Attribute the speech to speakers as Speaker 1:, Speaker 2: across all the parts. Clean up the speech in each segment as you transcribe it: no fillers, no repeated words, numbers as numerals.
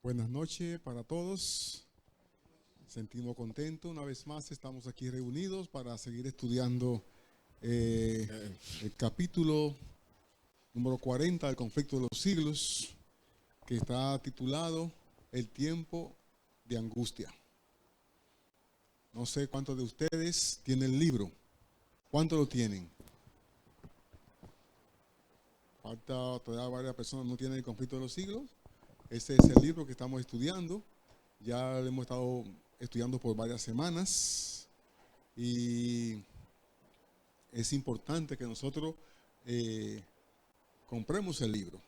Speaker 1: Buenas noches para todos. Sentimos contentos. Una vez más estamos aquí reunidos para seguir estudiando el capítulo número 40 del conflicto de los siglos, que está titulado El tiempo de angustia. No sé cuántos de ustedes tienen el libro. ¿Cuántos lo tienen? Falta todavía varias personas no tienen el conflicto de los siglos. Este es el libro que estamos estudiando. Ya lo hemos estado estudiando por varias semanas y es importante que nosotros compremos el libro.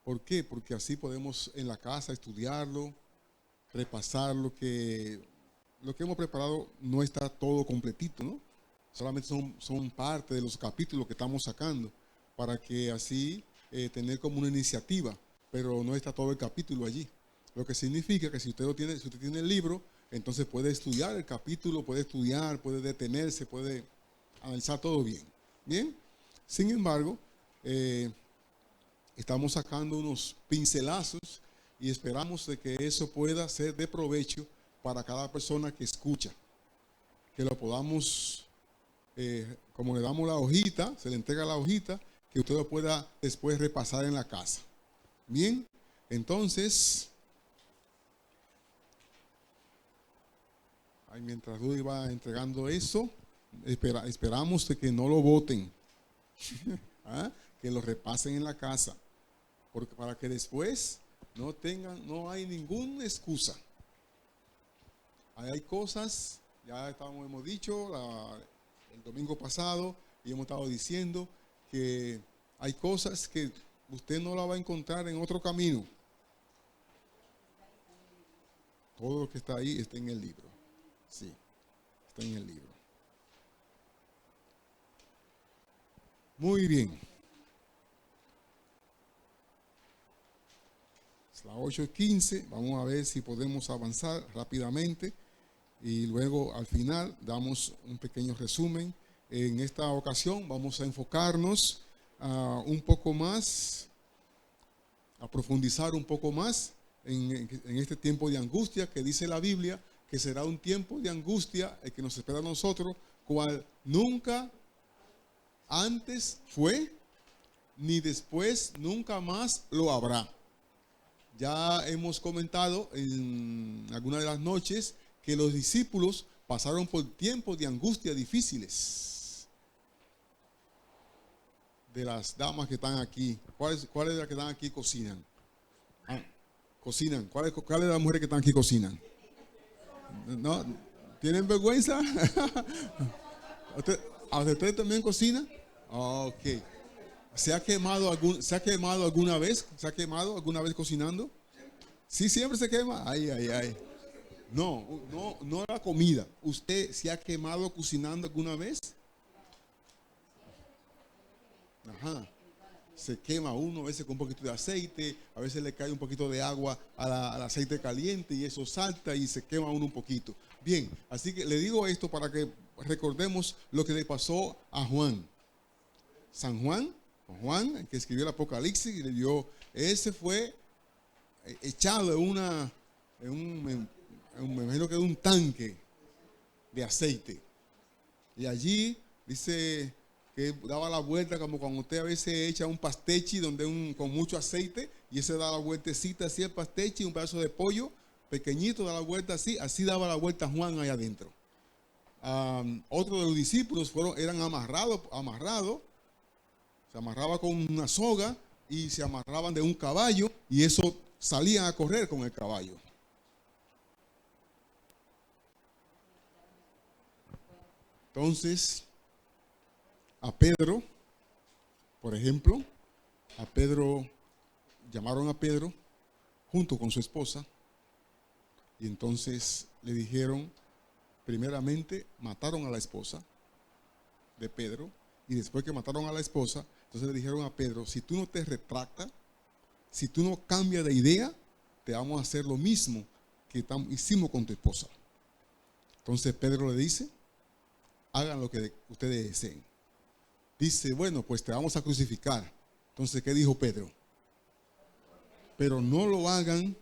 Speaker 1: ¿Por qué? Porque así podemos en la casa estudiarlo, repasar lo que hemos preparado. No está todo completito, ¿no? Solamente son parte de los capítulos que estamos sacando para que así tener como una iniciativa, pero no está todo el capítulo allí. Lo que significa que si usted tiene el libro, entonces puede estudiar el capítulo, puede estudiar, puede detenerse, puede analizar todo bien. Bien, sin embargo, estamos sacando unos pincelazos y esperamos de que eso pueda ser de provecho para cada persona que escucha, que lo podamos, como le damos la hojita, se le entrega la hojita, que usted lo pueda después repasar en la casa. Bien, entonces, mientras Rudy va entregando eso, esperamos de que no lo boten, ¿ah? Que lo repasen en la casa, porque para que después no hay ninguna excusa. Hay cosas, ya hemos dicho el domingo pasado y hemos estado diciendo que hay cosas que usted no la va a encontrar en otro camino. Todo lo que está ahí está en el libro. Sí, está en el libro. Muy bien. Es las 8:15. Vamos a ver si podemos avanzar rápidamente. Y luego al final damos un pequeño resumen. En esta ocasión vamos a enfocarnos un poco más, a profundizar un poco más en este tiempo de angustia que dice la Biblia, que será un tiempo de angustia el que nos espera a nosotros, cual nunca antes fue, ni después nunca más lo habrá. Ya hemos comentado en alguna de las noches que los discípulos pasaron por tiempos de angustia difíciles. De las damas que están aquí, ¿cuáles de las que están aquí cocinan? Cocinan. ¿Cuáles de las mujeres que están aquí cocinan? ¿No? ¿Tienen vergüenza? ¿Usted también cocina? Ok. ¿Se ha quemado alguna vez? ¿Se ha quemado alguna vez cocinando? Sí, siempre se quema. Ay. No la comida. ¿Usted se ha quemado cocinando alguna vez? Ajá. Se quema uno, a veces con un poquito de aceite, a veces le cae un poquito de agua al aceite caliente y eso salta y se quema uno un poquito. Bien, así que le digo esto para que recordemos lo que le pasó a Juan. San Juan, el que escribió el Apocalipsis, ese fue echado me imagino que de un tanque de aceite. Y allí dice que daba la vuelta como cuando usted a veces echa un pastechi con mucho aceite y ese da la vueltecita así el pastechi, un pedazo de pollo pequeñito da la vuelta así daba la vuelta Juan allá adentro. Otros de los discípulos eran amarrados, se amarraba con una soga y se amarraban de un caballo y eso salían a correr con el caballo. Entonces, a Pedro, por ejemplo, llamaron a Pedro junto con su esposa y entonces le dijeron, primeramente mataron a la esposa de Pedro y después que mataron a la esposa, entonces le dijeron a Pedro, si tú no te retractas, si tú no cambias de idea, te vamos a hacer lo mismo que hicimos con tu esposa. Entonces Pedro le dice, hagan lo que ustedes deseen. Dice, bueno, pues te vamos a crucificar. Entonces, ¿qué dijo Pedro? Pero no lo hagan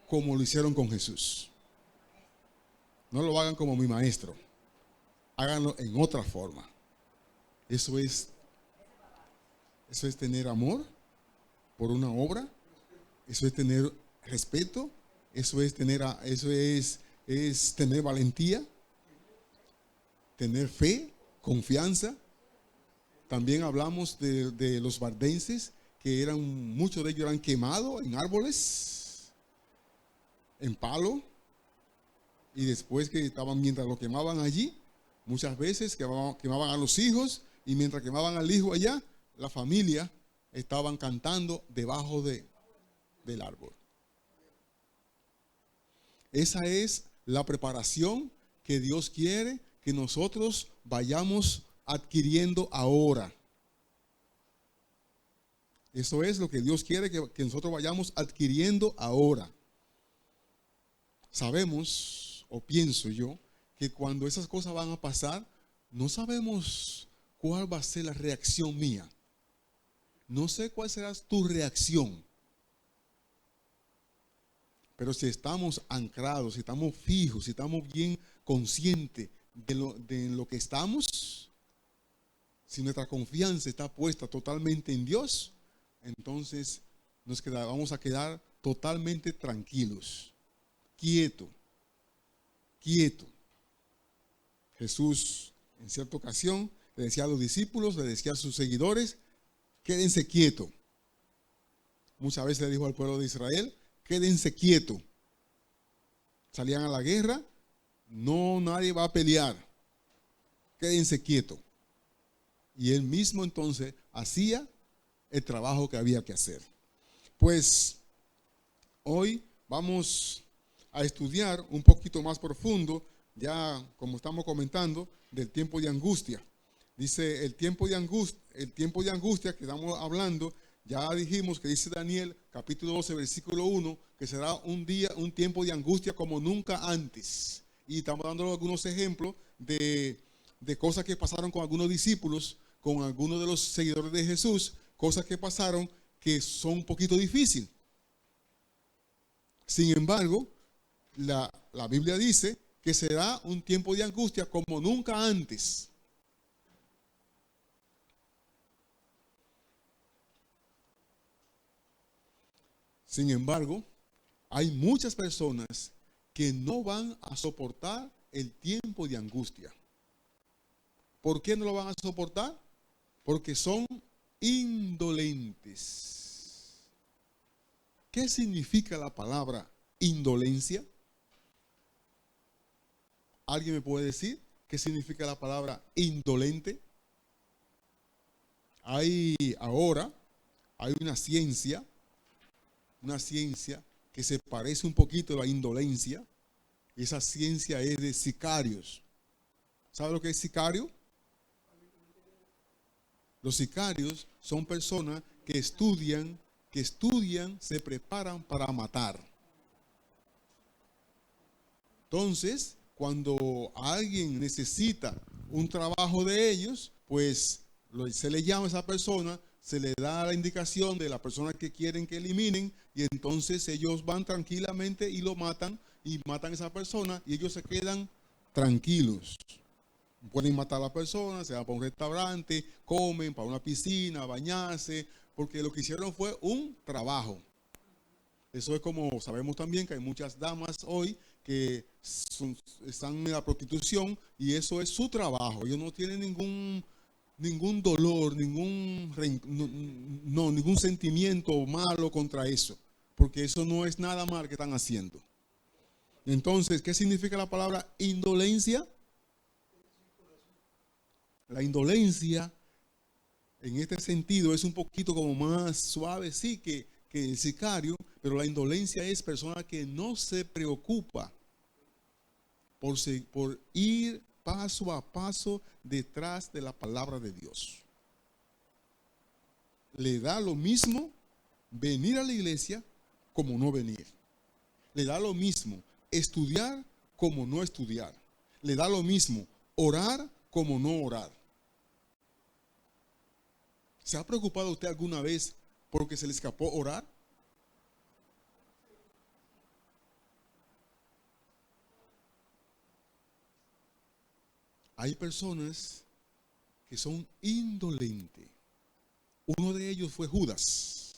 Speaker 1: como lo hicieron con Jesús. No lo hagan como mi maestro. Háganlo en otra forma. Eso es tener amor por una obra. Eso es tener respeto. Eso es tener valentía, tener fe, confianza. También hablamos de los bardenses, que muchos de ellos eran quemados en árboles, en palo, y después mientras lo quemaban allí, muchas veces quemaban a los hijos, y mientras quemaban al hijo allá, la familia estaban cantando debajo del árbol. Esa es la preparación que Dios quiere que nosotros vayamos adquiriendo ahora. Eso es lo que Dios quiere que nosotros vayamos adquiriendo ahora. Sabemos, o pienso yo, que cuando esas cosas van a pasar, no sabemos cuál va a ser la reacción mía. No sé cuál será tu reacción. Pero si estamos anclados, si estamos fijos, si estamos bien conscientes de lo que estamos, si nuestra confianza está puesta totalmente en Dios, entonces vamos a quedar totalmente tranquilos, quieto. Jesús en cierta ocasión le decía a los discípulos, le decía a sus seguidores, quédense quietos. Muchas veces le dijo al pueblo de Israel, quédense quietos. Salían a la guerra, nadie va a pelear. Quédense quietos. Y él mismo entonces hacía el trabajo que había que hacer. Pues hoy vamos a estudiar un poquito más profundo, ya como estamos comentando, del tiempo de angustia. Dice el tiempo de angustia que estamos hablando. Ya dijimos que dice Daniel, capítulo 12, versículo 1, que será un tiempo de angustia como nunca antes. Y estamos dando algunos ejemplos de cosas que pasaron con algunos discípulos, con algunos de los seguidores de Jesús, cosas que pasaron que son un poquito difíciles. Sin embargo, la Biblia dice que será un tiempo de angustia como nunca antes. Sin embargo, hay muchas personas que no van a soportar el tiempo de angustia. ¿Por qué no lo van a soportar? Porque son indolentes. ¿Qué significa la palabra indolencia? ¿Alguien me puede decir qué significa la palabra indolente? Ahora hay una ciencia que se parece un poquito a la indolencia. Esa ciencia es de sicarios. ¿Sabe lo que es sicario? Los sicarios son personas que estudian, se preparan para matar. Entonces, cuando alguien necesita un trabajo de ellos, pues se le llama a esa persona, se le da la indicación de la persona que quieren que eliminen, y entonces ellos van tranquilamente y lo matan, y matan a esa persona, y ellos se quedan tranquilos. Pueden matar a la persona, se van para un restaurante, comen, para una piscina, bañarse, porque lo que hicieron fue un trabajo. Eso es como sabemos también que hay muchas damas hoy que están en la prostitución, y eso es su trabajo. Ellos no tienen ningún dolor, ningún sentimiento malo contra eso, porque eso no es nada mal que están haciendo. Entonces, ¿qué significa la palabra indolencia? La indolencia, en este sentido, es un poquito como más suave, sí, que el sicario, pero la indolencia es persona que no se preocupa por ir paso a paso detrás de la palabra de Dios. Le da lo mismo venir a la iglesia como no venir. Le da lo mismo estudiar como no estudiar. Le da lo mismo orar como no orar. ¿Se ha preocupado usted alguna vez porque se le escapó orar? hay personas que son indolentes. Uno de ellos fue Judas.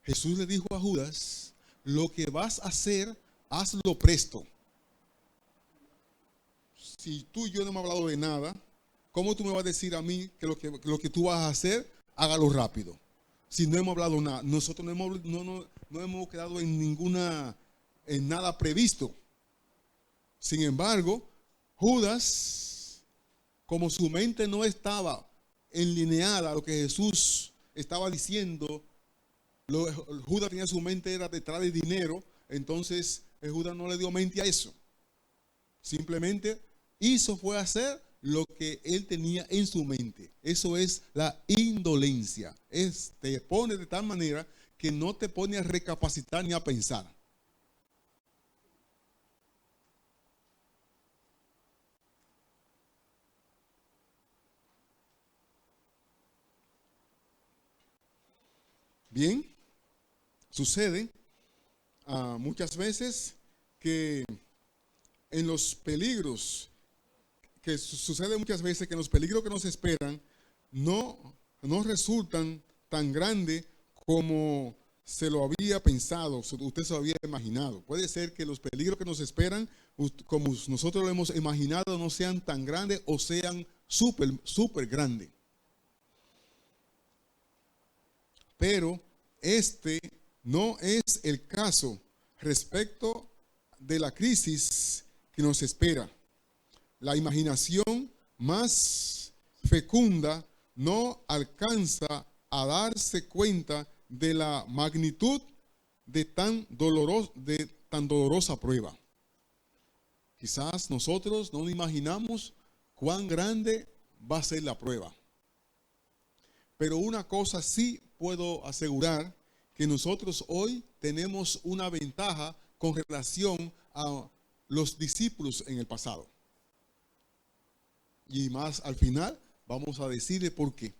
Speaker 1: Jesús le dijo a Judas, lo que vas a hacer, hazlo presto. Si tú y yo no hemos hablado de nada, ¿cómo tú me vas a decir a mí que lo que tú vas a hacer, hágalo rápido? Si no hemos hablado nada, nosotros no hemos quedado en nada previsto. Sin embargo, Judas, como su mente no estaba enlineada a lo que Jesús estaba diciendo, Judas tenía su mente era detrás de dinero, entonces Judas no le dio mente a eso. Simplemente fue hacer lo que él tenía en su mente. Eso es la indolencia. Te pone de tal manera que no te pone a recapacitar ni a pensar. Bien, sucede muchas veces que en los peligros, sucede muchas veces que los peligros que nos esperan no resultan tan grandes como se lo había pensado, usted se lo había imaginado. Puede ser que los peligros que nos esperan, como nosotros lo hemos imaginado, no sean tan grandes o sean súper grandes. Pero este no es el caso respecto de la crisis que nos espera. La imaginación más fecunda no alcanza a darse cuenta de la magnitud de tan dolorosa prueba. Quizás nosotros no imaginamos cuán grande va a ser la prueba. Pero una cosa sí puedo asegurar, que nosotros hoy tenemos una ventaja con relación a los discípulos en el pasado. Y más al final vamos a decirle por qué.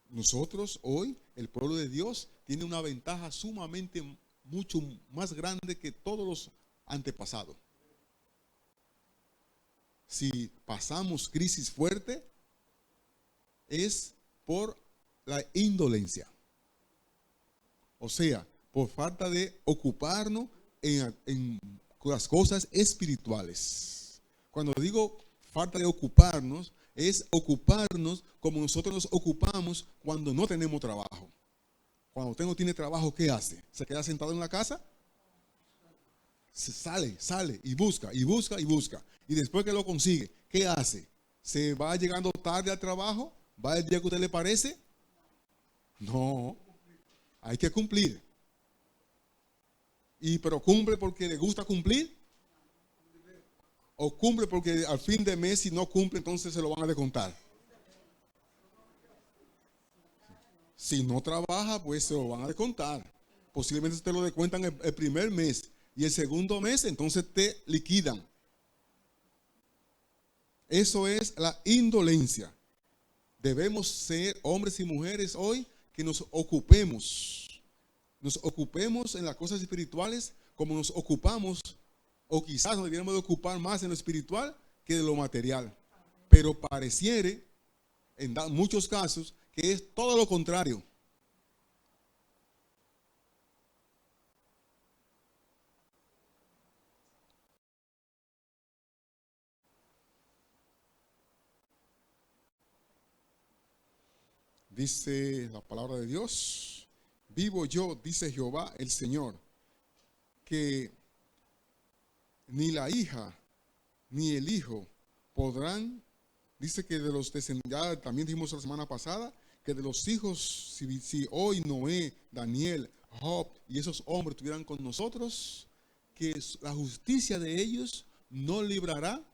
Speaker 1: Nosotros hoy, el pueblo de Dios, tiene una ventaja sumamente mucho más grande que todos los antepasados. Si pasamos crisis fuerte, es por la indolencia. O sea, por falta de ocuparnos en las cosas espirituales. Cuando digo falta de ocuparnos, es ocuparnos como nosotros nos ocupamos cuando no tenemos trabajo. Cuando usted no tiene trabajo, ¿qué hace? ¿Se queda sentado en la casa? Sale y busca. Y después que lo consigue, ¿qué hace? ¿Se va llegando tarde al trabajo? ¿Va el día que a usted le parece? No, hay que cumplir. Pero cumple porque le gusta cumplir. O cumple porque al fin de mes, si no cumple, entonces se lo van a descontar. Si no trabaja, pues se lo van a descontar. Posiblemente te lo descuentan el primer mes. Y el segundo mes, entonces te liquidan. Eso es la indolencia. Debemos ser hombres y mujeres hoy que nos ocupemos en las cosas espirituales como nos ocupamos, o quizás nos deberíamos de ocupar más en lo espiritual que de lo material. Pero pareciere, en muchos casos, que es todo lo contrario. Dice la palabra de Dios: vivo yo, dice Jehová el Señor, que ni la hija ni el hijo podrán, dice que de los descendientes, también dijimos la semana pasada, que de los hijos, si hoy Noé, Daniel, Job y esos hombres estuvieran con nosotros, que la justicia de ellos no librará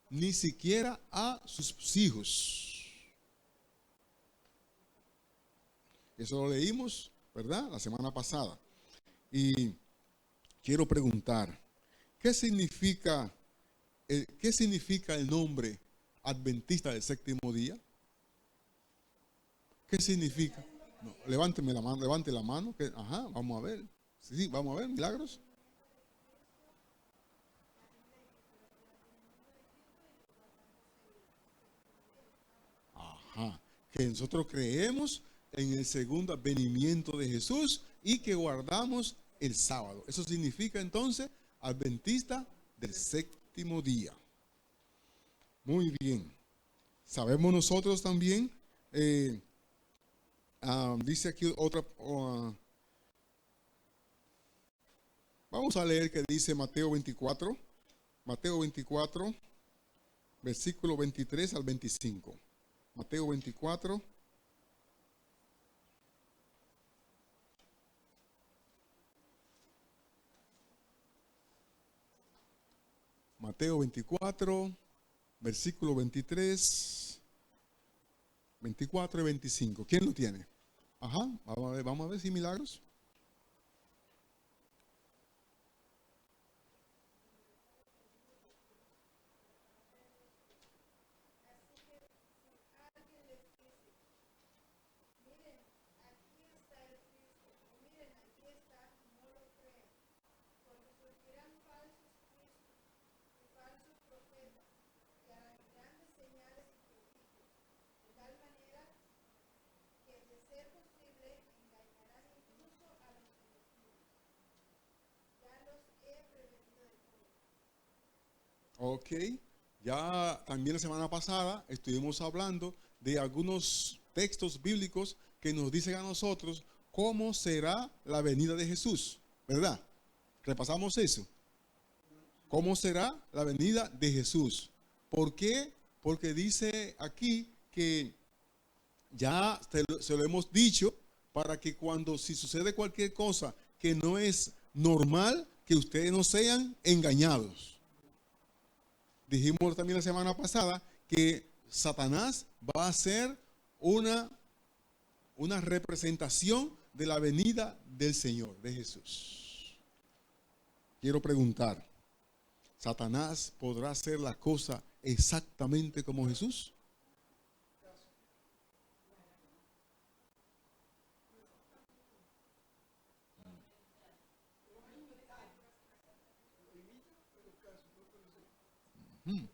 Speaker 1: ni siquiera a sus hijos. Eso lo leímos, ¿verdad? La semana pasada. Y quiero preguntar, ¿qué significa el nombre adventista del séptimo día? ¿Qué significa? No, levante la mano. Vamos a ver. Sí, vamos a ver, Milagros. Ajá. Que nosotros creemos en el segundo venimiento de Jesús y que guardamos el sábado. Eso significa entonces adventista del séptimo día. Muy bien. Sabemos nosotros también, dice aquí otra, vamos a leer que dice Mateo 24, versículo 23 al 25. Mateo 24. Mateo 24, versículo 23, 24 y 25. ¿Quién lo tiene? Ajá, vamos a ver si milagros. Ok, ya también la semana pasada estuvimos hablando de algunos textos bíblicos que nos dicen a nosotros cómo será la venida de Jesús, ¿verdad? Repasamos eso. ¿Cómo será la venida de Jesús? ¿Por qué? Porque dice aquí que ya se lo hemos dicho para que cuando si sucede cualquier cosa que no es normal, que ustedes no sean engañados. Dijimos también la semana pasada que Satanás va a hacer una representación de la venida del Señor, de Jesús. Quiero preguntar, ¿Satanás podrá hacer la cosa exactamente como Jesús? Hmm.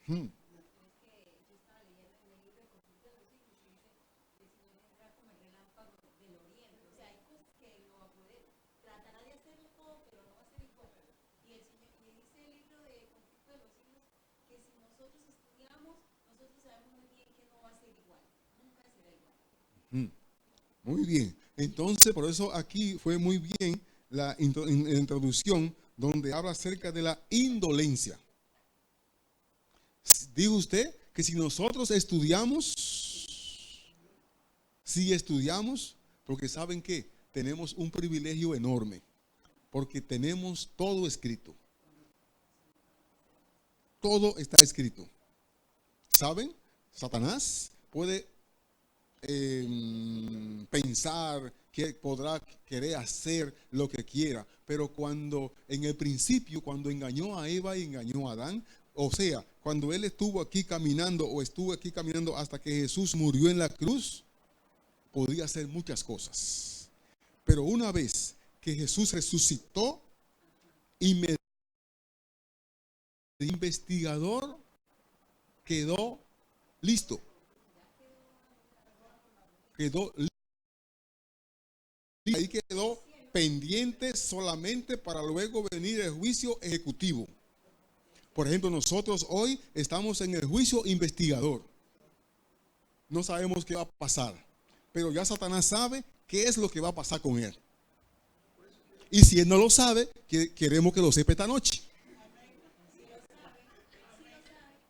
Speaker 1: Hmm. Hmm. Muy bien. Entonces, por eso aquí fue muy bien la introducción donde habla acerca de la indolencia. Dijo usted que si nosotros estudiamos, porque saben que tenemos un privilegio enorme, porque tenemos todo escrito. Todo está escrito. ¿Saben? Satanás puede pensar que podrá querer hacer lo que quiera, pero cuando en el principio, cuando engañó a Eva y engañó a Adán, o sea, cuando él estuvo aquí caminando o estuvo aquí caminando hasta que Jesús murió en la cruz, podía hacer muchas cosas. Pero una vez que Jesús resucitó, el investigador quedó listo. Ahí quedó pendiente solamente para luego venir el juicio ejecutivo. Por ejemplo, nosotros hoy estamos en el juicio investigador. No sabemos qué va a pasar, pero ya Satanás sabe qué es lo que va a pasar con él. Y si él no lo sabe, queremos que lo sepa esta noche.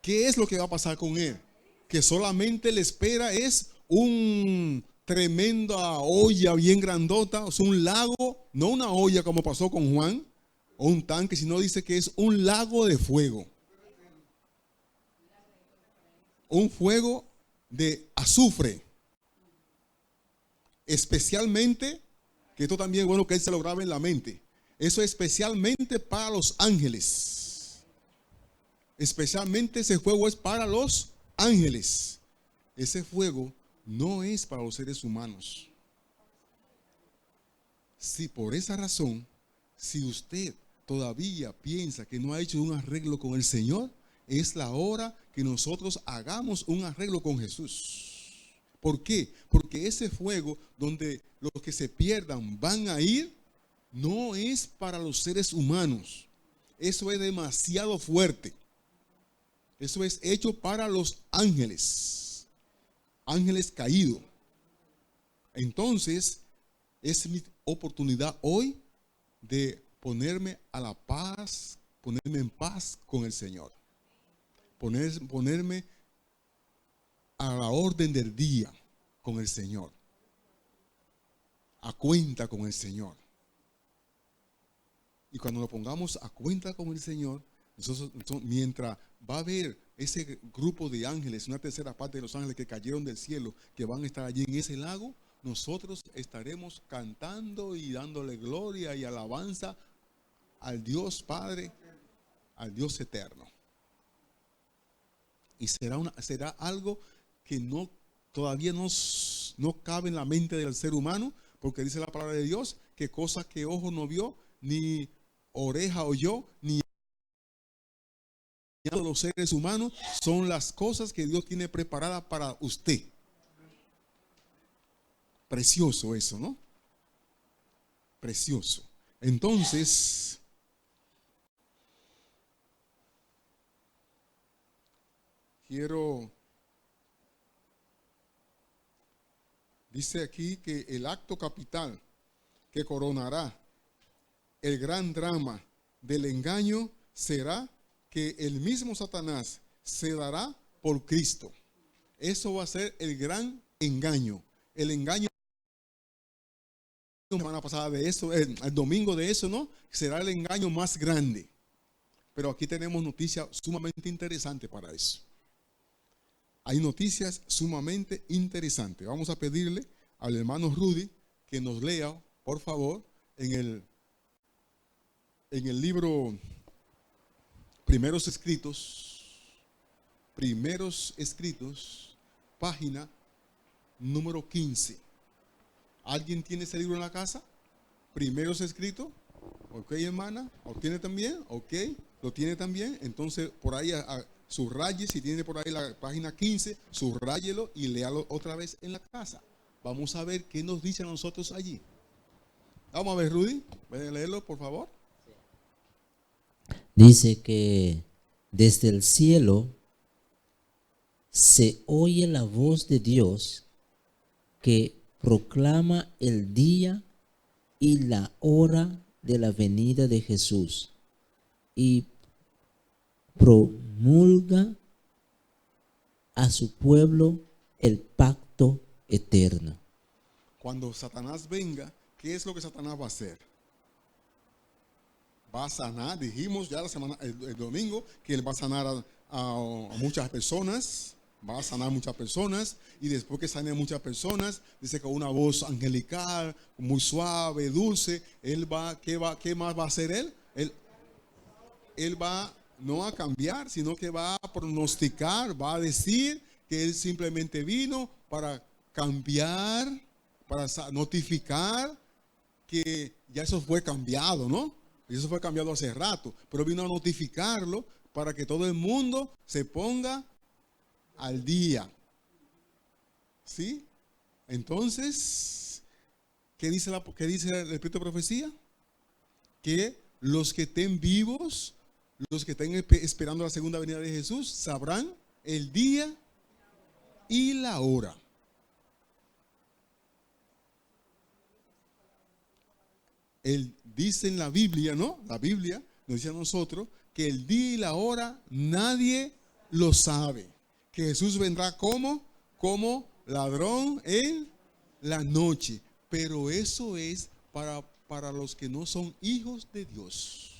Speaker 1: ¿Qué es lo que va a pasar con él? Que solamente le espera es un tremenda olla bien grandota, o sea, un lago, no una olla como pasó con Juan, o un tanque, sino dice que es un lago de fuego. Un fuego de azufre. Especialmente, que esto también es bueno que él se lo grabe en la mente, eso es especialmente para los ángeles. Especialmente ese fuego es para los ángeles. Ese fuego no es para los seres humanos. Si por esa razón, si usted todavía piensa que no ha hecho un arreglo con el Señor, es la hora que nosotros hagamos un arreglo con Jesús. ¿Por qué? Porque ese fuego donde los que se pierdan van a ir, no es para los seres humanos. Eso es demasiado fuerte. Eso es hecho para los ángeles. Ángeles caídos. Entonces, es mi oportunidad hoy de ponerme a la paz, ponerme en paz con el Señor. Ponerme a la orden del día con el Señor. A cuenta con el Señor. Y cuando lo pongamos a cuenta con el Señor, nosotros, mientras va a haber ese grupo de ángeles, una tercera parte de los ángeles que cayeron del cielo, que van a estar allí en ese lago, nosotros estaremos cantando y dándole gloria y alabanza al Dios Padre, al Dios eterno. Y será algo que todavía no cabe en la mente del ser humano, porque dice la palabra de Dios que cosas que ojo no vio, ni oreja oyó, ni los seres humanos, son las cosas que Dios tiene preparadas para usted. Precioso eso, ¿no? Precioso. Entonces, dice aquí que el acto capital que coronará el gran drama del engaño será que el mismo Satanás se dará por Cristo. Eso va a ser el gran engaño. El engaño, la semana pasada de eso, el domingo de eso, ¿no? Será el engaño más grande. Pero aquí tenemos noticias sumamente interesantes para eso. Hay noticias sumamente interesantes. Vamos a pedirle al hermano Rudy que nos lea, por favor, en el libro Primeros Escritos, página número 15. ¿Alguien tiene ese libro en la casa? Primeros Escritos. Ok, hermana. ¿Lo tiene también? Ok, lo tiene también. Entonces, por ahí subraye, si tiene por ahí la página 15, subráyelo y léalo otra vez en la casa. Vamos a ver qué nos dice a nosotros allí. Vamos a ver, Rudy. ¿Pueden leerlo, por favor?
Speaker 2: Dice que desde el cielo se oye la voz de Dios que proclama el día y la hora de la venida de Jesús y promulga a su pueblo el pacto eterno.
Speaker 1: Cuando Satanás venga, ¿qué es lo que Satanás va a hacer? Va a sanar, dijimos ya el domingo, que él va a sanar a muchas personas, va a sanar muchas personas, y después que sane a muchas personas, dice con una voz angelical, muy suave, dulce, ¿qué más va a hacer él? Él va no a cambiar, sino que va a pronosticar, va a decir que él simplemente vino para cambiar, para notificar que ya eso fue cambiado, ¿no? Y eso fue cambiado hace rato, pero vino a notificarlo para que todo el mundo se ponga al día. ¿Sí? Entonces, ¿qué dice el Espíritu de Profecía? Que los que estén vivos, los que estén esperando la segunda venida de Jesús, sabrán el día y la hora. Él dice en la Biblia, ¿no? La Biblia nos dice a nosotros que el día y la hora nadie lo sabe. Que Jesús vendrá como ladrón en la noche. Pero eso es para los que no son hijos de Dios.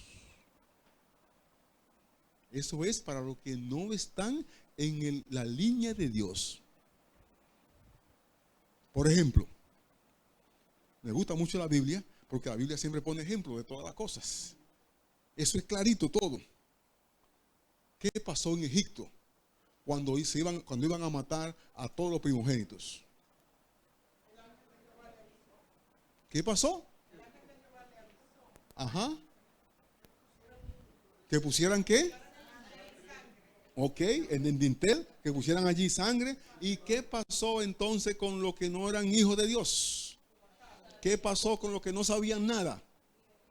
Speaker 1: Eso es para los que no están en la línea de Dios. Por ejemplo, me gusta mucho la Biblia, porque la Biblia siempre pone ejemplo de todas las cosas. Eso es clarito todo. ¿Qué pasó en Egipto cuando iban a matar a todos los primogénitos? ¿Qué pasó? Ajá. ¿Que pusieran qué? Ok, en el dintel, que pusieran allí sangre. ¿Y qué pasó entonces con los que no eran hijos de Dios? ¿Qué pasó con los que no sabían nada?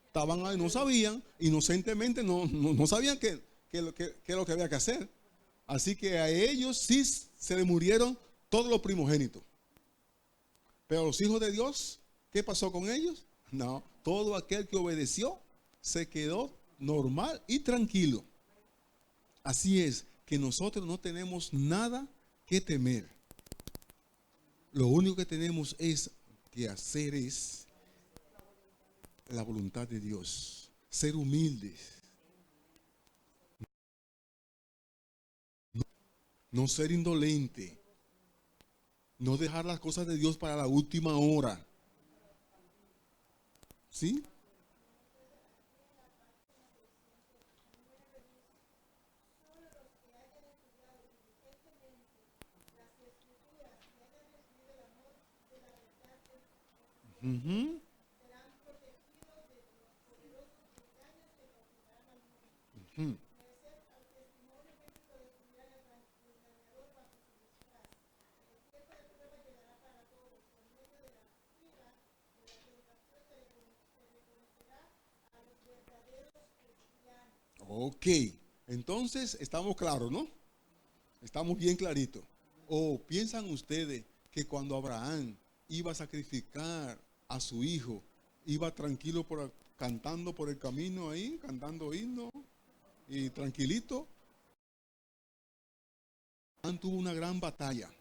Speaker 1: Estaban ahí, no sabían, inocentemente no sabían qué es lo que había que hacer. Así que a ellos sí se les murieron todos los primogénitos. Pero los hijos de Dios, ¿qué pasó con ellos? No, todo aquel que obedeció se quedó normal y tranquilo. Así es que nosotros no tenemos nada que temer. Lo único que tenemos es que hacer es la voluntad de Dios. Ser humildes. No ser indolente. No dejar las cosas de Dios para la última hora. ¿Sí? Ujú, ujú. Ok, entonces estamos claros, ¿no? Estamos bien claritos. ¿O piensan ustedes que cuando Abraham iba a sacrificar a su hijo, iba tranquilo cantando por el camino ahí, cantando himno y tranquilito? Abraham tuvo una gran batalla.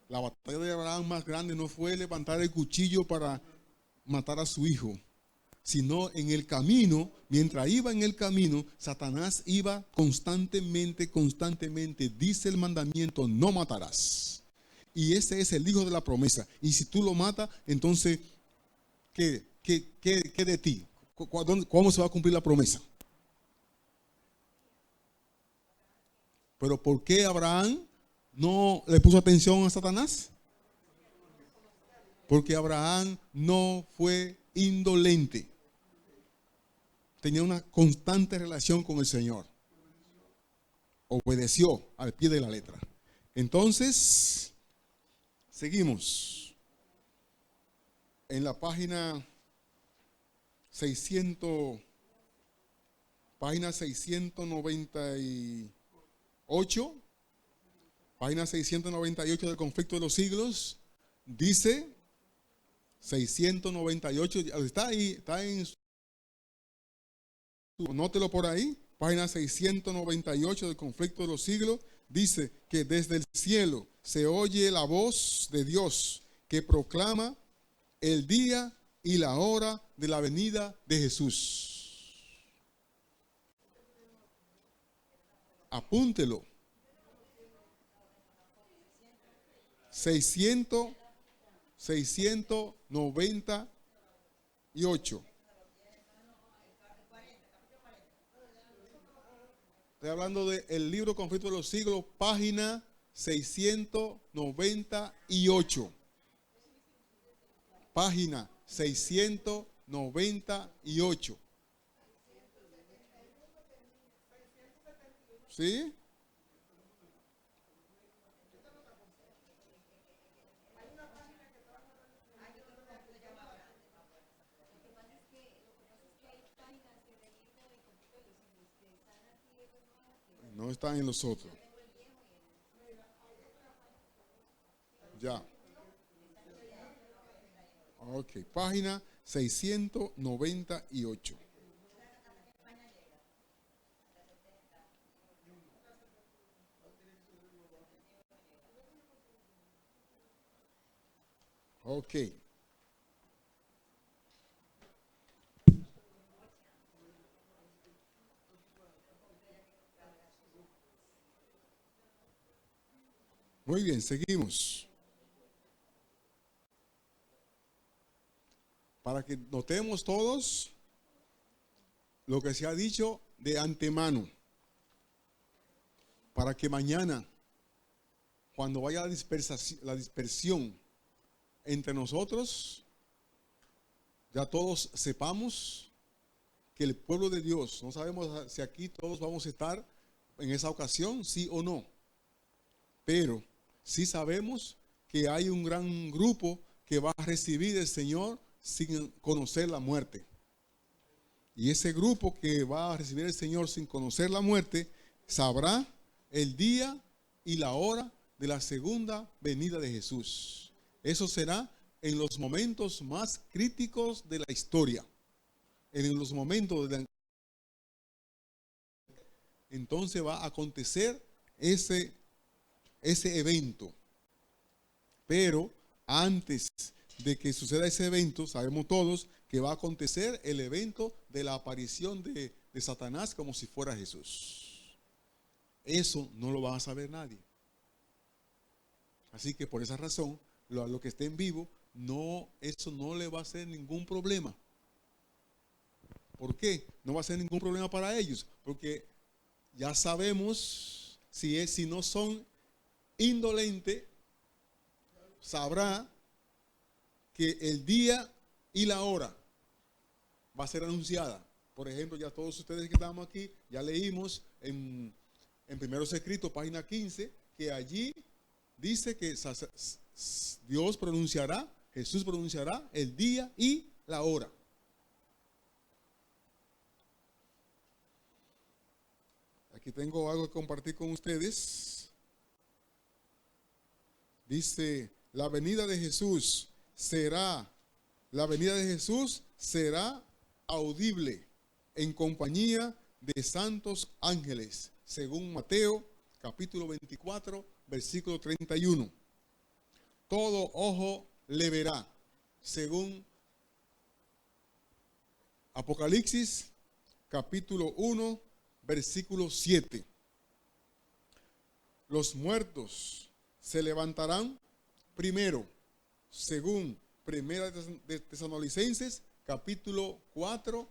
Speaker 1: La batalla de Abraham más grande no fue levantar el cuchillo para matar a su hijo, sino en el camino, mientras iba en el camino, Satanás iba constantemente, dice el mandamiento, no matarás. Y ese es el hijo de la promesa. Y si tú lo matas, entonces, ¿qué de ti? ¿Cómo se va a cumplir la promesa? Pero ¿por qué Abraham no le puso atención a Satanás? Porque Abraham no fue indolente. Tenía una constante relación con el Señor. Obedeció al pie de la letra. Entonces, seguimos. En la página 600, página 698, página 698 del Conflicto de los Siglos, dice 698, está ahí, anótelo por ahí, página 698 del Conflicto de los Siglos, dice que desde el cielo se oye la voz de Dios que proclama el día y la hora de la venida de Jesús. Apúntelo. 698. Estoy hablando del libro Conflicto de los Siglos, página 698. Página 698. ¿Sí? No están en los otros. Ya. Ok, página 698. Ok. Muy bien, seguimos. Para que notemos todos lo que se ha dicho de antemano. Para que mañana, cuando vaya la dispersión entre nosotros, ya todos sepamos que el pueblo de Dios, no sabemos si aquí todos vamos a estar en esa ocasión, sí o no. Pero sí sabemos que hay un gran grupo que va a recibir el Señor sin conocer la muerte. Y ese grupo que va a recibir el Señor sin conocer la muerte, sabrá el día y la hora de la segunda venida de Jesús. Eso será en los momentos más críticos de la historia. En los momentos de la... Entonces va a acontecer ese evento. Pero antes de que suceda ese evento, sabemos todos que va a acontecer el evento de la aparición de Satanás como si fuera Jesús. Eso no lo va a saber nadie. Así que por esa razón, lo que estén vivos, eso no le va a hacer ningún problema. ¿Por qué? No va a ser ningún problema para ellos, porque ya sabemos si no son indolentes, sabrá que el día y la hora va a ser anunciada. Por ejemplo, ya todos ustedes que estamos aquí, ya leímos en Primeros Escritos, página 15, que allí dice que Dios pronunciará, Jesús pronunciará el día y la hora. Aquí tengo algo que compartir con ustedes. Dice, la venida de Jesús será audible en compañía de santos ángeles, según Mateo capítulo 24, versículo 31. Todo ojo le verá, según Apocalipsis capítulo 1, versículo 7. Los muertos se levantarán primero, según Primera de Tesalonicenses capítulo 4,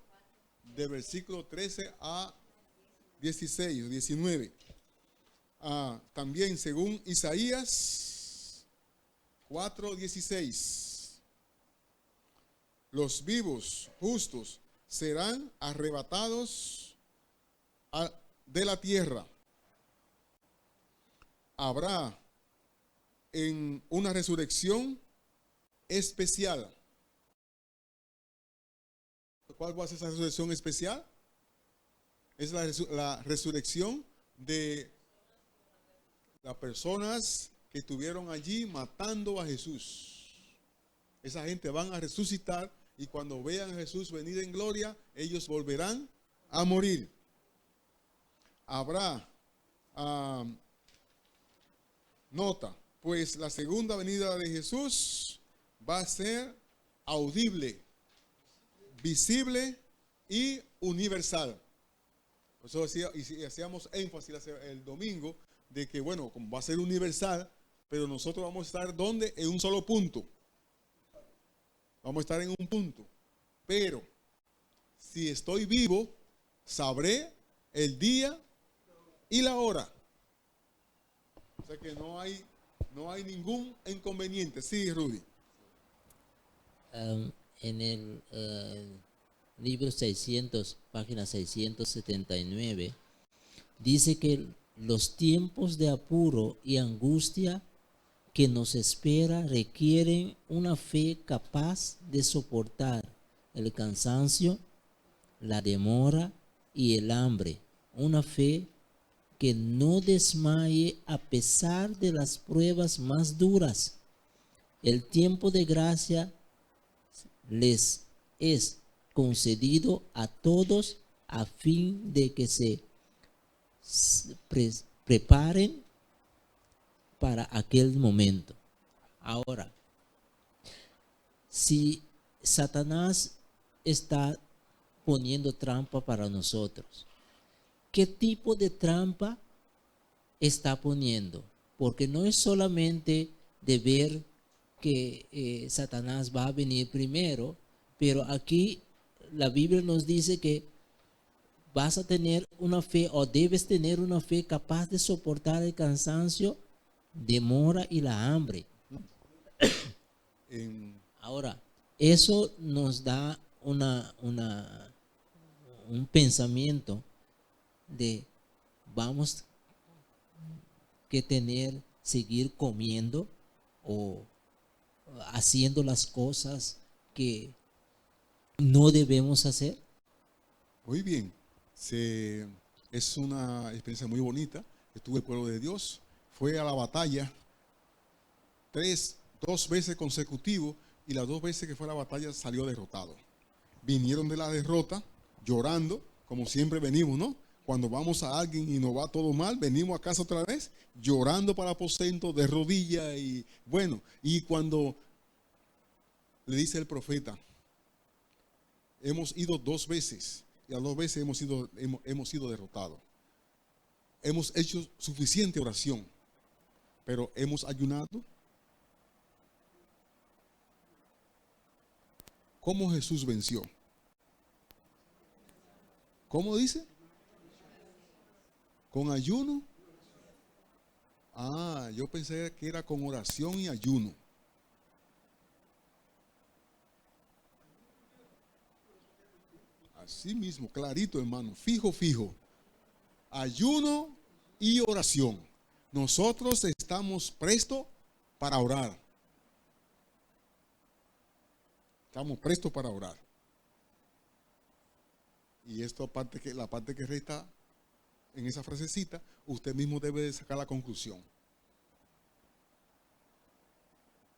Speaker 1: de versículo 13 a 16 o 19. También según Isaías 4:16. Los vivos justos serán arrebatados de la tierra. Habrá en una resurrección especial. ¿Cuál va a ser esa resurrección especial? Es la resurrección de las personas que estuvieron allí matando a Jesús. Esa gente van a resucitar y cuando vean a Jesús venir en gloria, ellos volverán a morir. Habrá, nota, pues la segunda venida de Jesús va a ser audible, visible y universal. Por eso hacíamos énfasis el domingo de que, bueno, como va a ser universal, pero nosotros vamos a estar ¿dónde? En un solo punto. Vamos a estar en un punto. Pero si estoy vivo, sabré el día y la hora. O sea que no hay ningún inconveniente. Sí, Rudy.
Speaker 2: En el libro 600, página 679, dice que los tiempos de apuro y angustia que nos espera requieren una fe capaz de soportar el cansancio, la demora y el hambre. Una fe que no desmaye a pesar de las pruebas más duras. El tiempo de gracia les es concedido a todos a fin de que se preparen para aquel momento. Ahora, si Satanás está poniendo trampa para nosotros, ¿qué tipo de trampa está poniendo? Porque no es solamente de ver que Satanás va a venir primero, pero aquí la Biblia nos dice que vas a tener una fe o debes tener una fe capaz de soportar el cansancio, demora y la hambre. Ahora, eso nos da un pensamiento de vamos que seguir comiendo o haciendo las cosas que no debemos hacer?
Speaker 1: Muy bien, es una experiencia muy bonita. Estuvo el pueblo de Dios, fue a la batalla 2 veces consecutivos, y las 2 veces que fue a la batalla salió derrotado. Vinieron de la derrota llorando, como siempre venimos, ¿no? Cuando vamos a alguien y nos va todo mal, venimos a casa otra vez llorando para el aposento, de rodillas, y bueno, y cuando le dice el profeta, hemos ido 2 veces, y las 2 veces hemos sido derrotados. Hemos hecho suficiente oración, pero hemos ayunado. ¿Cómo Jesús venció? ¿Cómo dice? ¿Con ayuno? Ah, yo pensé que era con oración y ayuno. Así mismo, clarito, hermano, fijo, fijo. Ayuno y oración. Nosotros estamos prestos para orar. Estamos prestos para orar. Y esto la parte que resta en esa frasecita, usted mismo debe de sacar la conclusión.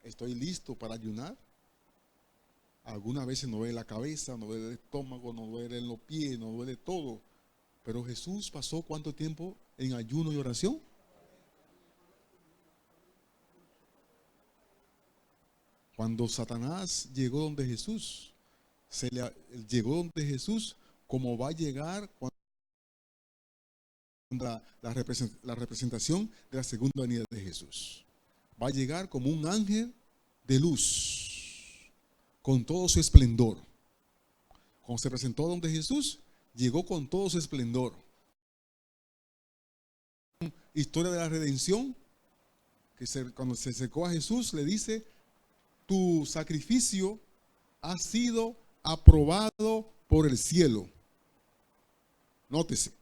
Speaker 1: ¿Estoy listo para ayunar? Algunas veces no duele la cabeza, no duele el estómago, no duele los pies, no duele todo. Pero Jesús pasó ¿cuánto tiempo en ayuno y oración? Cuando Satanás llegó donde Jesús, llegó donde Jesús como va a llegar cuando la representación de la segunda venida de Jesús. Va a llegar como un ángel de luz, con todo su esplendor. Cuando se presentó donde Jesús, llegó con todo su esplendor. Historia de la redención, cuando se acercó a Jesús, le dice, tu sacrificio ha sido aprobado por el cielo. Nótese,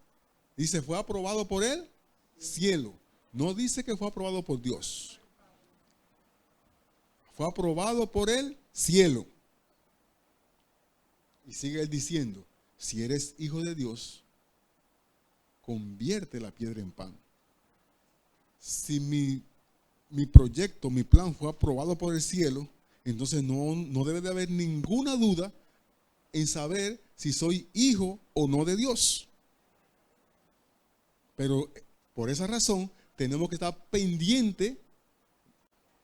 Speaker 1: dice, fue aprobado por el cielo. No dice que fue aprobado por Dios. Fue aprobado por el cielo. Y sigue él diciendo, si eres hijo de Dios, convierte la piedra en pan. Si mi proyecto, mi plan fue aprobado por el cielo, entonces no debe de haber ninguna duda en saber si soy hijo o no de Dios. Pero por esa razón tenemos que estar pendiente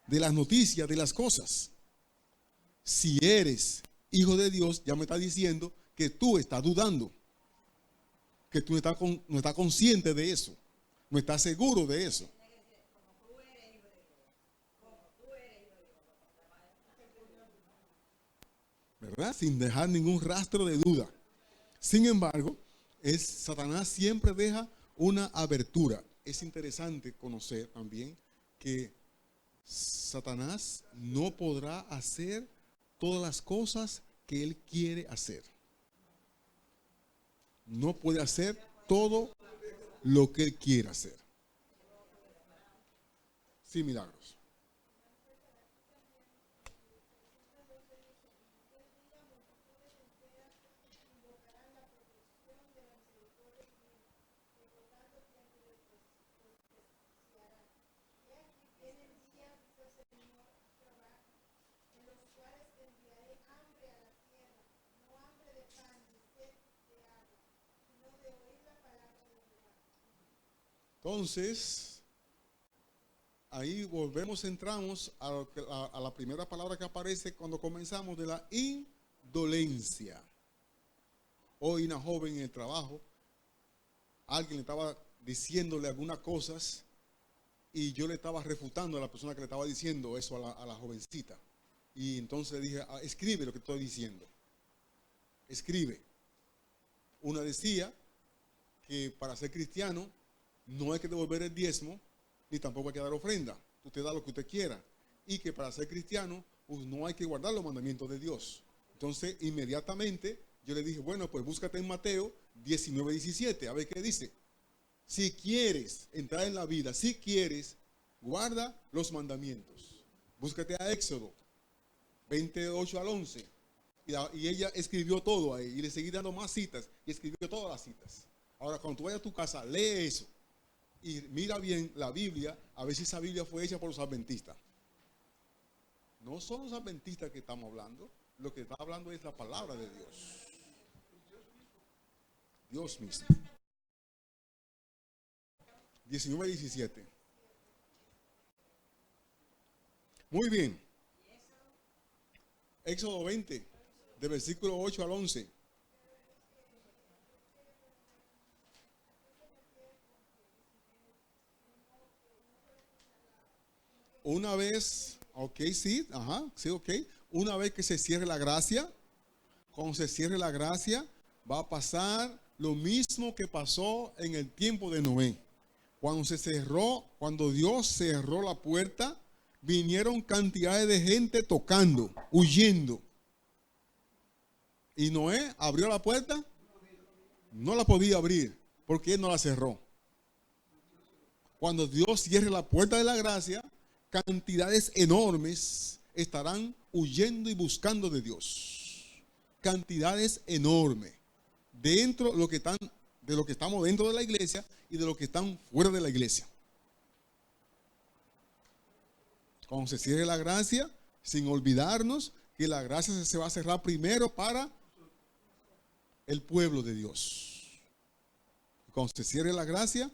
Speaker 1: de las noticias, de las cosas. Si eres hijo de Dios, ya me está diciendo que tú estás dudando, que tú no estás consciente de eso, no estás seguro de eso. ¿Verdad? Sin dejar ningún rastro de duda. Sin embargo, Satanás siempre deja una abertura. Es interesante conocer también que Satanás no podrá hacer todas las cosas que él quiere hacer. No puede hacer todo lo que él quiere hacer. Sí, milagros. Entonces, ahí entramos a la primera palabra que aparece cuando comenzamos, de la indolencia. Hoy una joven en el trabajo, alguien le estaba diciéndole algunas cosas y yo le estaba refutando a la persona que le estaba diciendo eso a la jovencita. Y entonces dije, escribe lo que estoy diciendo. Escribe. Una decía que para ser cristiano no hay que devolver el diezmo, ni tampoco hay que dar ofrenda. Usted da lo que usted quiera. Y que para ser cristiano, pues no hay que guardar los mandamientos de Dios. Entonces, inmediatamente, yo le dije, bueno, pues búscate en Mateo 19:17, a ver qué dice. Si quieres entrar en la vida, si quieres, guarda los mandamientos. Búscate a Éxodo 28 al 11. Y ella escribió todo ahí. Y le seguí dando más citas. Y escribió todas las citas. Ahora, cuando tú vayas a tu casa, lee eso. Y mira bien la Biblia. A ver si esa Biblia fue hecha por los adventistas. No son los adventistas que estamos hablando. Lo que está hablando es la palabra de Dios. Dios mismo. 19 y 17. Muy bien. Éxodo 20, de versículo 8 al 11. Una vez, ok, sí, ajá, sí, ok. Una vez que se cierre la gracia, cuando se cierre la gracia, va a pasar lo mismo que pasó en el tiempo de Noé. Cuando se cerró, cuando Dios cerró la puerta, vinieron cantidades de gente tocando, huyendo. Y Noé abrió la puerta, no la podía abrir porque él no la cerró. Cuando Dios cierre la puerta de la gracia, cantidades enormes estarán huyendo y buscando de Dios. Cantidades enormes. Dentro de lo que estamos dentro de la iglesia y de los que están fuera de la iglesia. Cuando se cierre la gracia, sin olvidarnos que la gracia se va a cerrar primero para el pueblo de Dios. Cuando se cierre la gracia,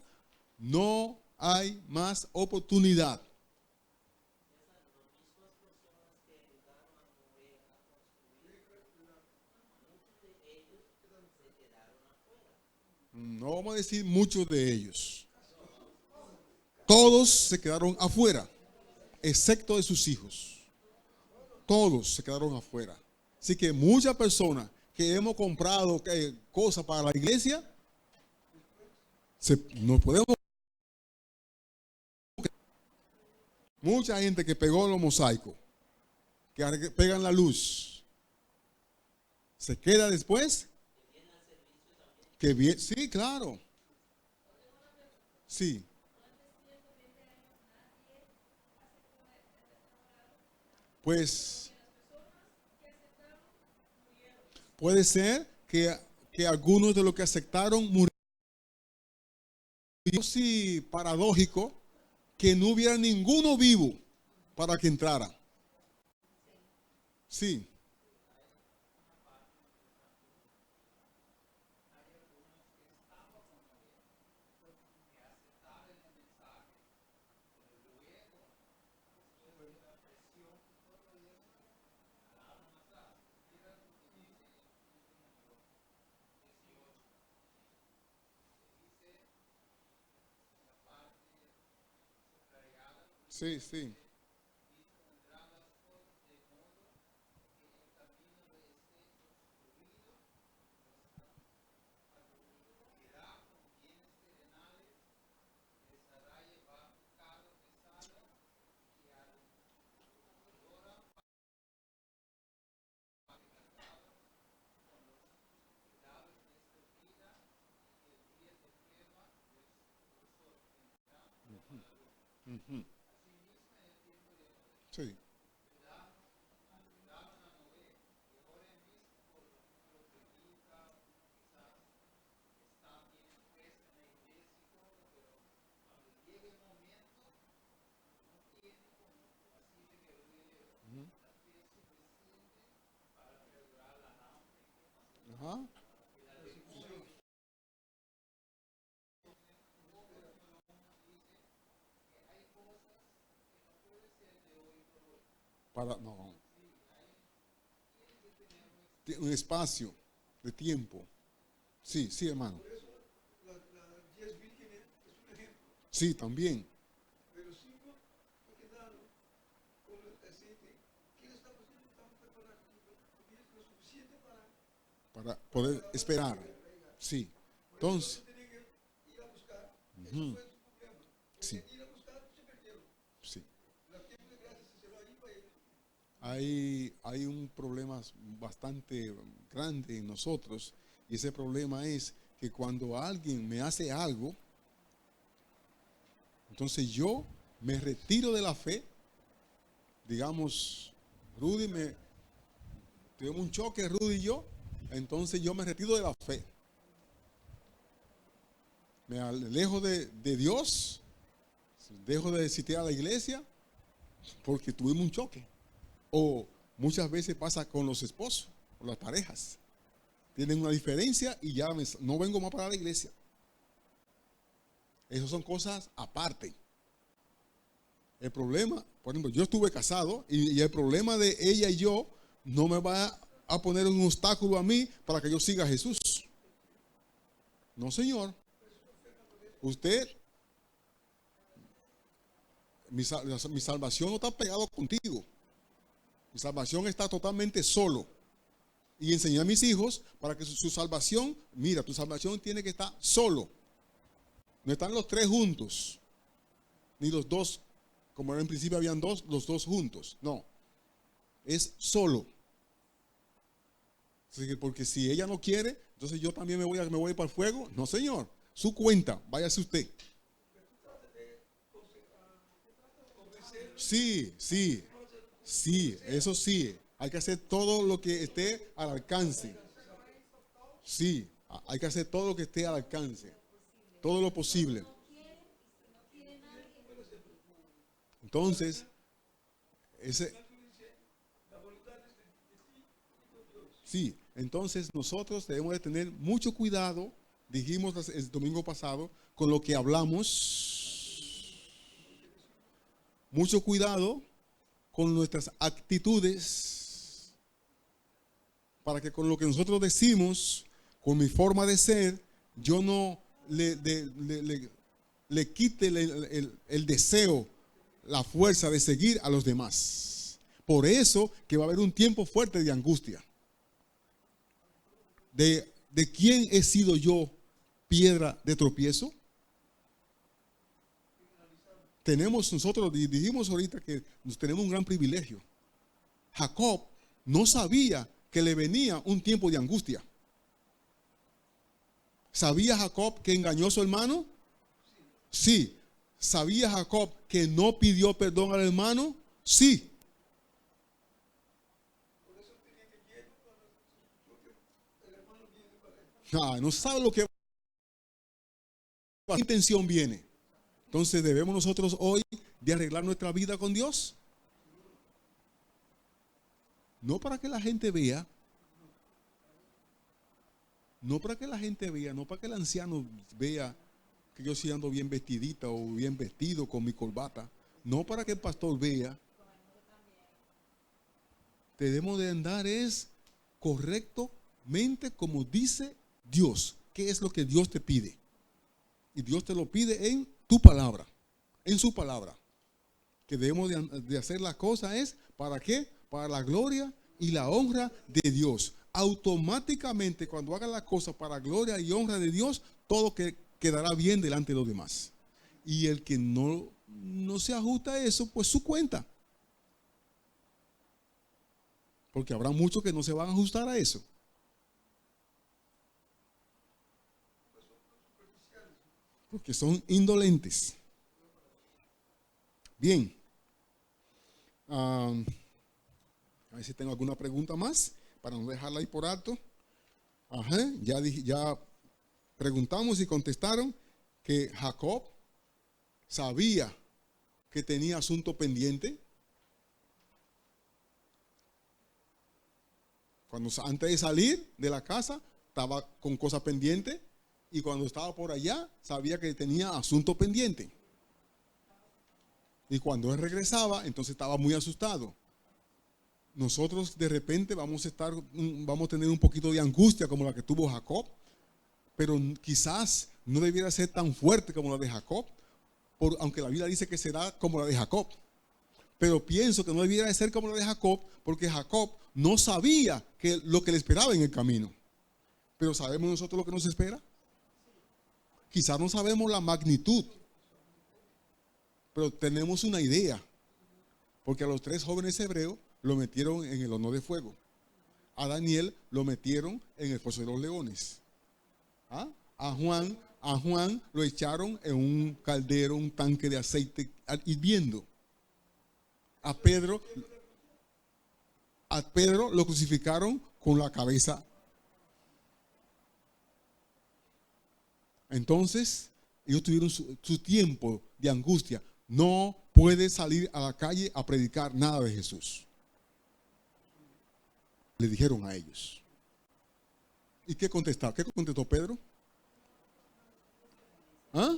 Speaker 1: no hay más oportunidad. No vamos a decir muchos de ellos. Todos se quedaron afuera, excepto de sus hijos. Todos se quedaron afuera. Así que muchas personas que hemos comprado cosas para la iglesia, no podemos. Mucha gente que pegó los mosaicos, que pegan la luz, se queda después. Que bien, sí, claro. Sí. Pues puede ser que algunos de los que aceptaron murieron. Sí, paradójico que no hubiera ninguno vivo para que entrara. Sí. Sí, sí. Ujú. Sí. Ujú. Ajá. No. Un espacio de tiempo. Sí, sí, hermano. Sí, también. Para poder esperar. Sí. Entonces, ujú, sí, sí. Hay un problema bastante grande en nosotros y ese problema es que cuando alguien me hace algo, Entonces yo me retiro de la fe. Digamos, tuvimos un choque, Rudy y yo. Entonces yo me retiro de la fe. Me alejo de Dios. Dejo de asistir a la iglesia porque tuvimos un choque. O muchas veces pasa con los esposos o las parejas. Tienen una diferencia y ya no vengo más para la iglesia. Esas son cosas aparte. El problema, por ejemplo, yo estuve casado y el problema de ella y yo no me va a poner un obstáculo a mí para que yo siga a Jesús. No, señor. Usted, mi salvación no está pegado contigo. Mi salvación está totalmente solo. Y enseñé a mis hijos para que su salvación, mira, tu salvación tiene que estar solo. No están los tres juntos, ni los dos, como era en principio habían los dos juntos. No, es solo. Así que porque si ella no quiere, entonces yo también me voy para el fuego. No, señor, su cuenta, váyase usted. Sí, eso sí. Hay que hacer todo lo que esté al alcance. Sí, hay que hacer todo lo que esté al alcance. Todo lo posible. Entonces, entonces nosotros debemos de tener mucho cuidado, dijimos el domingo pasado, con lo que hablamos. Mucho cuidado con nuestras actitudes, para que con lo que nosotros decimos, con mi forma de ser, yo no le quite el deseo, la fuerza de seguir a los demás. Por eso que va a haber un tiempo fuerte de angustia. ¿De quién he sido yo piedra de tropiezo? Nosotros dijimos ahorita que nos tenemos un gran privilegio. Jacob no sabía que le venía un tiempo de angustia. ¿Sabía Jacob que engañó a su hermano? Sí. ¿Sabía Jacob que no pidió perdón al hermano? Sí. No sabe lo que intención viene. Entonces debemos nosotros hoy de arreglar nuestra vida con Dios. No para que la gente vea. No para que la gente vea, no para que el anciano vea que yo estoy ando bien vestidita o bien vestido con mi corbata. No para que el pastor vea. Debemos de andar correctamente como dice Dios. ¿Qué es lo que Dios te pide? Y Dios te lo pide en tu palabra, en su palabra. Que debemos de hacer la cosa ¿para qué? Para la gloria y la honra de Dios. Automáticamente cuando haga la cosa para gloria y honra de Dios, todo quedará bien delante de los demás. Y el que no se ajusta a eso, pues su cuenta. Porque habrá muchos que no se van a ajustar a eso. Porque son indolentes. Bien. A ver si tengo alguna pregunta más para no dejarla ahí por alto. Ya preguntamos y contestaron que Jacob sabía que tenía asunto pendiente. Antes de salir de la casa estaba con cosas pendientes, y cuando estaba por allá sabía que tenía asunto pendiente. Y cuando él regresaba, entonces estaba muy asustado. Nosotros de repente vamos a tener un poquito de angustia como la que tuvo Jacob, pero quizás no debiera ser tan fuerte como la de Jacob, aunque la Biblia dice que será como la de Jacob. Pero pienso que no debiera de ser como la de Jacob, porque Jacob no sabía lo que le esperaba en el camino. Pero ¿sabemos nosotros lo que nos espera? Quizás no sabemos la magnitud, pero tenemos una idea, porque a los 3 jóvenes hebreos lo metieron en el horno de fuego. A Daniel lo metieron en el foso de los leones. A Juan A Juan lo echaron en un caldero, un tanque de aceite hirviendo. A Pedro lo crucificaron con la cabeza. Entonces, ellos tuvieron su tiempo de angustia. No puede salir a la calle a predicar nada de Jesús. Le dijeron a ellos. ¿Y qué contestaron? ¿Qué contestó Pedro? ¿Ah?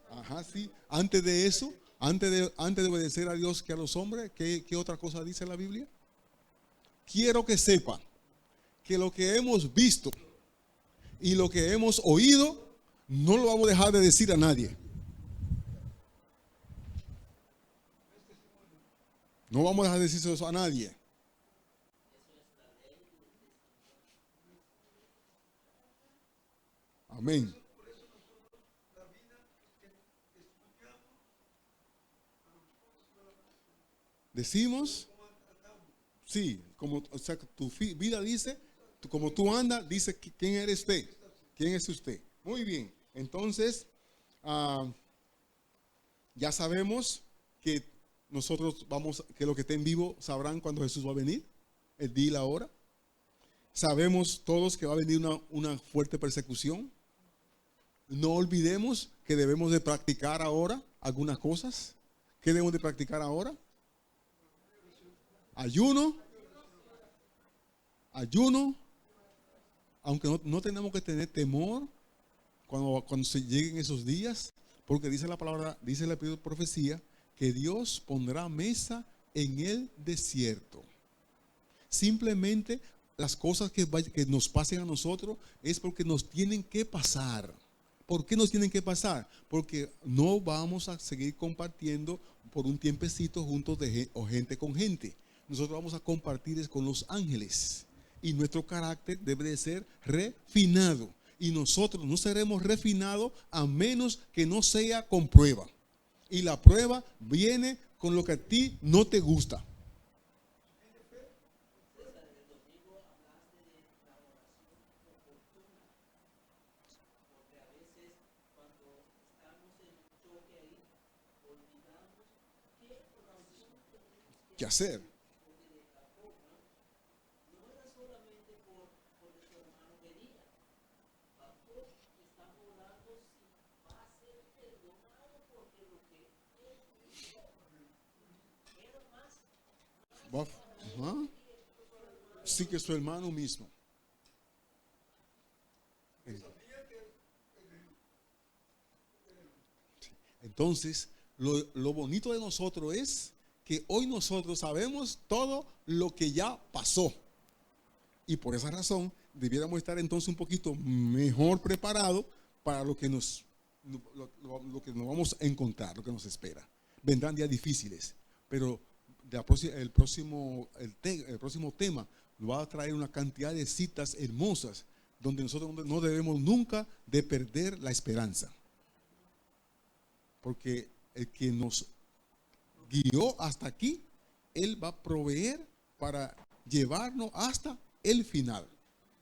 Speaker 1: Ajá, sí. Antes de eso, antes de obedecer a Dios que a los hombres, ¿qué otra cosa dice la Biblia? Quiero que sepa que lo que hemos visto y lo que hemos oído, no lo vamos a dejar de decir a nadie. No vamos a dejar de decir eso a nadie. Amén. Decimos, sí, como, o sea, tu vida dice, como tú andas, dice quién eres usted, quién es usted. Muy bien, entonces, ya sabemos que nosotros que los que estén vivos sabrán cuándo Jesús va a venir, el día y la hora. Sabemos todos que va a venir una fuerte persecución. No olvidemos que debemos de practicar ahora algunas cosas. ¿Qué debemos de practicar ahora? Ayuno, aunque no tenemos que tener temor cuando se lleguen esos días, porque dice la palabra, dice la profecía, que Dios pondrá mesa en el desierto. Simplemente las cosas que nos pasen a nosotros es porque nos tienen que pasar. ¿Por qué nos tienen que pasar? Porque no vamos a seguir compartiendo por un tiempecito juntos o gente con gente. Nosotros vamos a compartir con los ángeles y nuestro carácter debe de ser refinado. Y nosotros no seremos refinados a menos que no sea con prueba. Y la prueba viene con lo que a ti no te gusta. ¿Qué hacer? Ajá. Sí, que su hermano mismo. Entonces, lo bonito de nosotros es que hoy nosotros sabemos todo lo que ya pasó. Y por esa razón debiéramos estar entonces un poquito mejor preparados para lo que nos vamos a encontrar, lo que nos espera. Vendrán días difíciles, pero el próximo tema va a traer una cantidad de citas hermosas donde nosotros no debemos nunca de perder la esperanza. Porque el que nos guió hasta aquí, Él va a proveer para llevarnos hasta el final.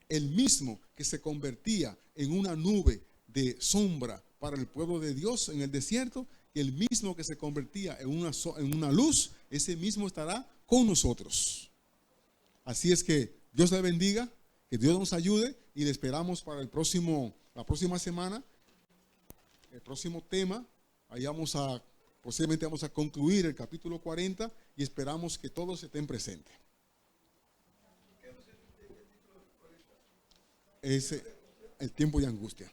Speaker 1: El mismo que se convertía en una nube de sombra para el pueblo de Dios en el desierto, el mismo que se convertía en una luz, ese mismo estará con nosotros. Así es que Dios le bendiga, que Dios nos ayude y le esperamos para la próxima semana, el próximo tema. Ahí posiblemente vamos a concluir el capítulo 40 y esperamos que todos estén presentes. Es el tiempo de angustia.